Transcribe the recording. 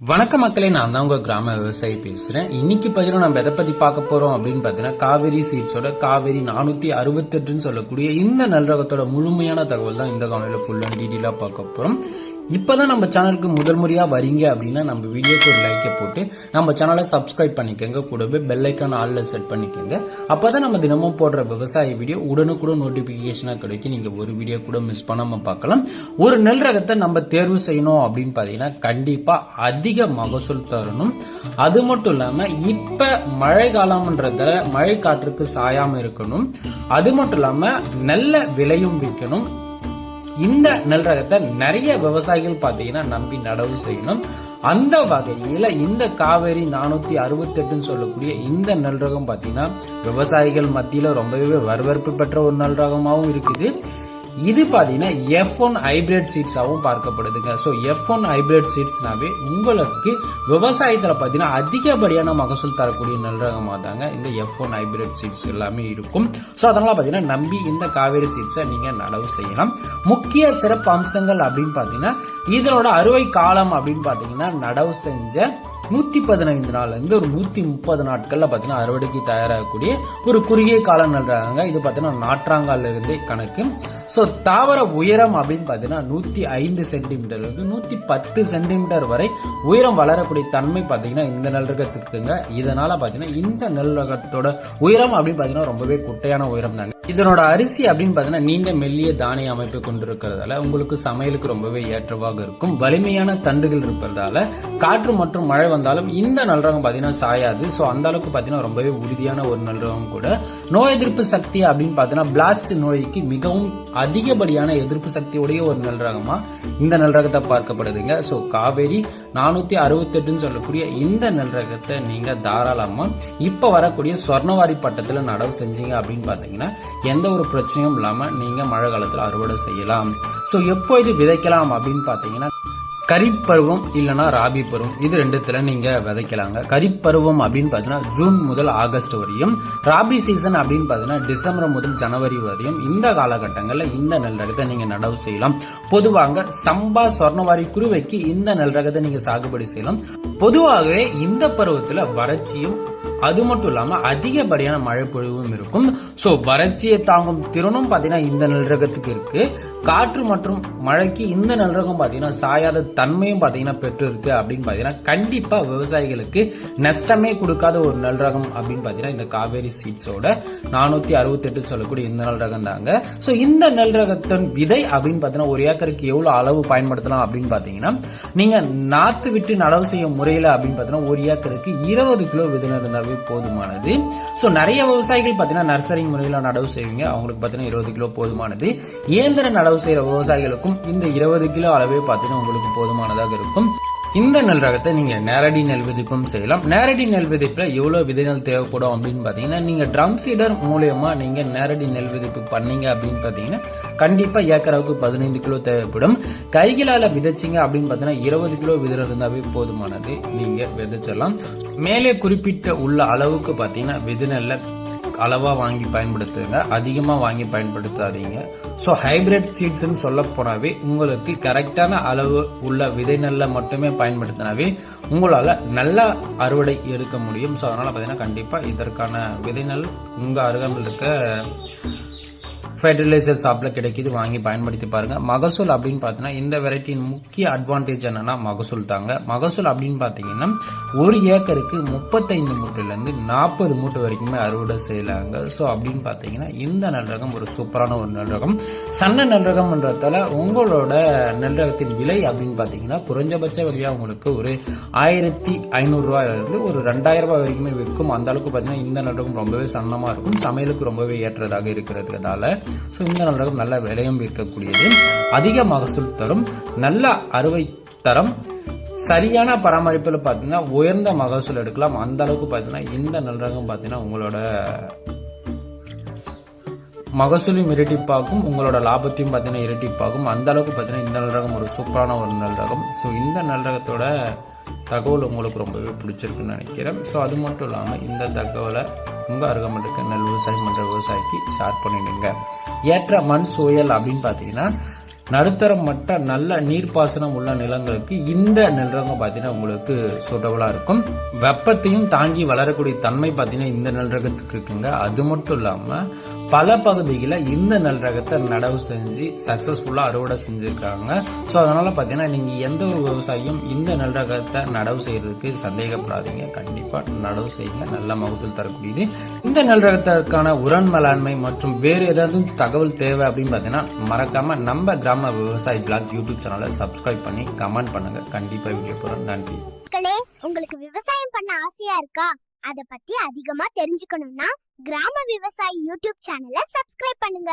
வணக்க மக்களே, நான் தான் உங்க கிராம விவசாயி பேசுறேன். இன்னைக்கு பதிலும் நம்ம எதை பத்தி பார்க்க போறோம் அப்படின்னு பாத்தீங்கன்னா, காவேரி சீட்ஸோட காவேரி 468 சொல்லக்கூடிய இந்த நெல் ரகத்தோட முழுமையான தகவல் தான் இந்த காணொலியில ஃபுல் அண்ட் டீடெயிலா பார்க்க போறோம். இப்பதான் நம்ம சேனலுக்கு முதல் முறையா வரீங்க அப்படின்னா நம்ம வீடியோக்கு ஒரு லைக்கை போட்டு நம்ம சேனலை சப்ஸ்கிரைப் பண்ணிக்கோங்க. கூடவே பெல் ஐக்கான் ஆல்ல செட் பண்ணிக்கோங்க. அப்பதான் நம்ம தினமும் போடுற விவசாய வீடியோ உடனுக்குடன் நோட்டிபிகேஷனா கிடைக்கும். நீங்க ஒரு வீடியோ கூட மிஸ் பண்ணாம பார்க்கலாம். ஒரு நெல் ரகத்தை நம்ம தேர்வு செய்யணும் அப்படின்னு பாத்தீங்கன்னா கண்டிப்பா அதிக மகசூல் தரணும். அது மட்டும் இல்லாம இப்ப மழை காலம்ன்றத மழை காற்றுக்கு சாயாம இருக்கணும். அது மட்டும் இல்லாம நல்ல விலையும் விற்கணும். இந்த நெல் ரகத்தை நிறைய விவசாயிகள் பாத்தீங்கன்னா நம்பி நடவு செய்யணும். அந்த வகையில இந்த காவேரி 468 சொல்லக்கூடிய இந்த நெல் ரகம் பாத்தீங்கன்னா விவசாயிகள் மத்தியில ரொம்பவே வரவேற்பு பெற்ற ஒரு நெல் ரகமாகவும் இருக்குது. இது பாத்தீங்கன்னா F1 ஹைபிரிட் சீட்ஸாவும் பார்க்கப்படுதுங்க. ஸோ F1 ஹைபிரிட் சீட்ஸ்னாவே உங்களுக்கு விவசாயத்துல பாத்தீங்கன்னா அதிகப்படியான மகசூல் தரக்கூடிய நெல் ரகமாக தாங்க இந்த F1 ஹைபிரிட் சீட்ஸ் எல்லாமே இருக்கும். ஸோ அதனால பாத்தீங்கன்னா நம்பி இந்த காவேரி சீட்ஸை நீங்க நடவு செய்யலாம். முக்கிய சிறப்பு அம்சங்கள் அப்படின்னு பாத்தீங்கன்னா இதனோட அறுவை காலம் அப்படின்னு பாத்தீங்கன்னா நடவு செஞ்ச 115 நாள்ல இருந்து ஒரு 130 நாட்கள்ல பாத்தீங்கன்னா அறுவடைக்கு தயாராகக்கூடிய ஒரு குறுகிய கால நெல் ரகங்க. இது பாத்தீங்கன்னா நாற்றாங்கால இருந்தே கணக்கு. சோ தாவர உயரம் அப்படின்னு பாத்தீங்கன்னா 105 சென்டிமீட்டர் இருந்து 110 சென்டிமீட்டர் வரை உயரம் வளரக்கூடிய தன்மை பாத்தீங்கன்னா இந்த நெல் ரகத்துக்குங்க. இதனால பாத்தீங்கன்னா இந்த நெல் ரகத்தோட உயரம் அப்படின்னு பாத்தீங்கன்னா ரொம்பவே குட்டையான உயரம் தாங்க. இதனோட அரிசி அப்படின்னு பாத்தீங்கன்னா நீண்ட மெல்லிய தானிய அமைப்பை கொண்டிருக்கிறதால உங்களுக்கு சமையலுக்கு ரொம்பவே ஏற்றவாக இருக்கும். வலிமையான தண்டுகள் இருப்பதால காற்று மற்றும் மழை வந்தாலும் இந்த நெல் ரகம் பாத்தீங்கன்னா சாயாது. சோ அந்த அளவுக்கு பாத்தீங்கன்னா ரொம்பவே உறுதியான ஒரு நெல் ரகம் கூட. நோய் எதிர்ப்பு சக்தி அப்படின்னு பாத்தீங்கன்னா பிளாஸ்ட் நோய்க்கு மிகவும் அதிகப்படியான எதிர்ப்பு சக்தியுடைய ஒரு நெல் ரகமா இந்த நெல் ரகத்தை பார்க்கப்படுதுங்க. சோ காவேரி 468 சொல்லக்கூடிய இந்த நெல் ரகத்தை நீங்க தாராளமா இப்ப வரக்கூடிய சொர்ணவாரி பட்டத்துல நடவு செஞ்சீங்க அப்படின்னு பாத்தீங்கன்னா எந்த ஒரு பிரச்சனையும் இல்லாம நீங்க மழை காலத்துல அறுவடை செய்யலாம். சோ எப்போ இது விதைக்கலாம் அப்படின்னு பாத்தீங்கன்னா கரிப் பருவம் இல்லனா ராபி பருவம் இது ரெண்டுத்துல நீங்க விதைக்கலாங்க. கரிப் பருவம் அப்படின்னு பாத்தீங்கன்னா ஜூன் முதல் ஆகஸ்ட் வரையும், ராபி சீசன் அப்படின்னு பாத்தீங்கன்னா டிசம்பர் முதல் ஜனவரி வரையும் இந்த காலகட்டங்கள்ல இந்த நெல் ரகத்தை நீங்க நடவு செய்யலாம். பொதுவாக சம்பா சொர்ணவாரி குருவைக்கு இந்த நெல் ரகத்தை நீங்க சாகுபடி செய்யலாம். பொதுவாகவே இந்த பருவத்துல வறட்சியும் அது மட்டும் இல்லாம அதிகப்படியான மழை பொழிவும் இருக்கும். சோ வறட்சியை தாங்கும் திறனும் பாத்தீங்கன்னா இந்த நெல் ரகத்துக்கு இருக்கு. காற்று மற்றும் மழைக்கு இந்த நெல் ரகம் பாத்தீங்கன்னா சாயாத தன்மையும் பாத்தீங்கன்னா பெற்று இருக்கு அப்படின்னு பாத்தீங்கன்னா கண்டிப்பா விவசாயிகளுக்கு நஷ்டமே கொடுக்காத ஒரு நெல் ரகம் அப்படின்னு பாத்தீங்கன்னா இந்த காவேரி சீட்ஸோட 468 சொல்லக்கூடிய இந்த நெல் ரகம் தாங்க. சோ இந்த நெல் ரகத்தின் விதை அப்படின்னு பாத்தீங்கன்னா ஒரு ஏக்கருக்கு எவ்வளவு அளவு பயன்படுத்தலாம் அப்படின்னு பாத்தீங்கன்னா நீங்க நாத்து விட்டு நடவு செய்யும் முறையில அப்படின்னு பாத்தீங்கன்னா ஒரு ஏக்கருக்கு 20 கிலோ விதை இருந்தாவே போதுமானது. சோ நிறைய விவசாயிகள் பாத்தீங்கன்னா நர்சரி முறையில நடவு செய்வீங்க, அவங்களுக்கு பாத்தீங்கன்னா 20 கிலோ போதுமானது. இயந்திர நடவு செய்யற விவசாயிகளுக்கும் இந்த 20 கிலோ அளவே பாத்தீங்கன்னா உங்களுக்கு போதுமானதாக இருக்கும். இந்த நெல் ரகத்தை நீங்க நேரடி நெல் விதைப்பும் செய்யலாம். நேரடி நெல் விதைப்புல எவ்வளவு விதை நெல் தேவைப்படும் அப்படின்னு பாத்தீங்கன்னா நீங்க ட்ரம் சீடர் மூலமா நீங்க நேரடி நெல் விதைப்பு பண்ணீங்க அப்படின்னு பாத்தீங்கன்னா கண்டிப்பா ஏக்கராவுக்கு 15 கிலோ தேவைப்படும். கைகளால விதைச்சிங்க அப்படின்னு பாத்தீங்கன்னா 20 கிலோ விதை இருந்தாவே போதுமானது, நீங்க விதைச்சிடலாம். மேலே குறிப்பிட்ட உள்ள அளவுக்கு பாத்தீங்கன்னா விதை நெல்ல அளவா வாங்கி பயன்படுத்துங்க, அதிகமா வாங்கி பயன்படுத்தாதீங்க. சோ ஹைபிரிட் சீட்ஸ் சொல்ல போனாவே உங்களுக்கு கரெக்டான அளவு உள்ள விதை நெல்ல மட்டுமே பயன்படுத்தினாவே உங்களால நல்ல அறுவடை எடுக்க முடியும். சோ அதனால பாத்தீங்கன்னா கண்டிப்பா இதற்கான விதை நெல் உங்க அருகாமையில் இருக்க ஃபெர்டிலைசர் ஷாப்ல கிடைக்குது, வாங்கி பயன்படுத்தி பாருங்க. மகசூல் அப்படின்னு பாத்தீங்கன்னா இந்த வெரைட்டியின் முக்கிய அட்வான்டேஜ் என்னன்னா மகசூல் தாங்க. மகசூல் அப்படின்னு பாத்தீங்கன்னா ஒரு ஏக்கருக்கு 35 மூட்டையில இருந்து 40 மூட்டை வரைக்குமே அறுவடை செய்யலாங்க. சோ அப்படின்னு பாத்தீங்கன்னா இந்த நெல் ரகம் ஒரு சூப்பரான ஒரு நெல் ரகம். சன்ன நெல் ரகம்ன்றதால உங்களோட நெல் ரகத்தின் விலை அப்படின்னு பாத்தீங்கன்னா குறைஞ்சபட்ச விலையா உங்களுக்கு ஒரு 1500 ரூபாயில இருந்து ஒரு 2000 ரூபாய் வரைக்குமே விற்கும். அந்த அளவுக்கு பாத்தீங்கன்னா இந்த நெல் ரகம் ரொம்பவே சன்னமா இருக்கும், சமையலுக்கு ரொம்பவே ஏற்றதாக இருக்கிறதுனால சோ இந்த நெல் ரகம் நல்ல விலையும் இருக்கக்கூடியது, அதிக மகசூல் தரும், நல்ல அறுவை தரம், சரியான பராமரிப்பில் பாத்தீங்கன்னா உயர்ந்த மகசூல் எடுக்கலாம். அந்த அளவுக்கு பாத்தீங்கன்னா இந்த நெல் ரகம் பாத்தீங்கன்னா உங்களோட மகசூலையும் இரட்டிப்பாகும், உங்களோட லாபத்தையும் பாத்தீங்கன்னா இரட்டிப்பாகும். அந்த அளவுக்கு பாத்தீங்கன்னா இந்த நெல் ரகம் ஒரு சூப்பரான ஒரு நெல் ரகம். ஸோ இந்த நெல் ரகத்தோட தகவல் உங்களுக்கு ரொம்பவே பிடிச்சிருக்குன்னு நினைக்கிறேன். ஸோ அது மட்டும் இல்லாமல் இந்த தகவலை உங்கள் அருகாமல் இருக்க நெல் விவசாயம் பண்ணுற விவசாயிக்கு ஷேர் பண்ணிடுங்க. ஏற்ற மண் சூழல் அப்படின்னு பார்த்தீங்கன்னா நடுத்தரம் மட்ட நல்ல நீர்ப்பாசனம் உள்ள நிலங்களுக்கு இந்த நெல் ரகம் பார்த்தீங்கன்னா உங்களுக்கு சூட்டபுளா இருக்கும். வெப்பத்தையும் தாங்கி வளரக்கூடிய தன்மை பார்த்தீங்கன்னா இந்த நெல் ரகத்துக்கு இருக்குங்க. அது மட்டும் இல்லாம பல பகுதிகளில் இந்த நெல் ரகத்தை நடவு செஞ்சு சக்சஸ்ஃபுல்லா அறுவடை செஞ்சிருக்காங்க. ஸோ அதனால பார்த்தீங்கன்னா நீங்க எந்த ஒரு விவசாயியும் இந்த நெல் ரகத்தை நடவு செய்யறதுக்கு சந்தேகப்படாதீங்க. கண்டிப்பா நடவு செய்யுங்க, நல்ல மகசூல் தரக்கூடியது. இந்த நெல் ரகத்திற்கான உரன் மேலாண்மை மற்றும் வேறு ஏதாவது தகவல் தேவை அப்படின்னு பார்த்தீங்கன்னா மறக்காம நம்ம கிராம விவசாயி பிளாக் யூடியூப் சேனலை சப்ஸ்கிரைப் பண்ணி கமெண்ட் பண்ணுங்க. கண்டிப்பா வீடியோ போறோம். நன்றி. உங்களுக்கு விவசாயம் பண்ண ஆசையா இருக்கா? அத பத்தி அதிகமா தெரிஞ்சுக்கணும்னா கிராம விவசாயி யூடியூப் சேனலை சப்ஸ்கிரைப் பண்ணுங்க.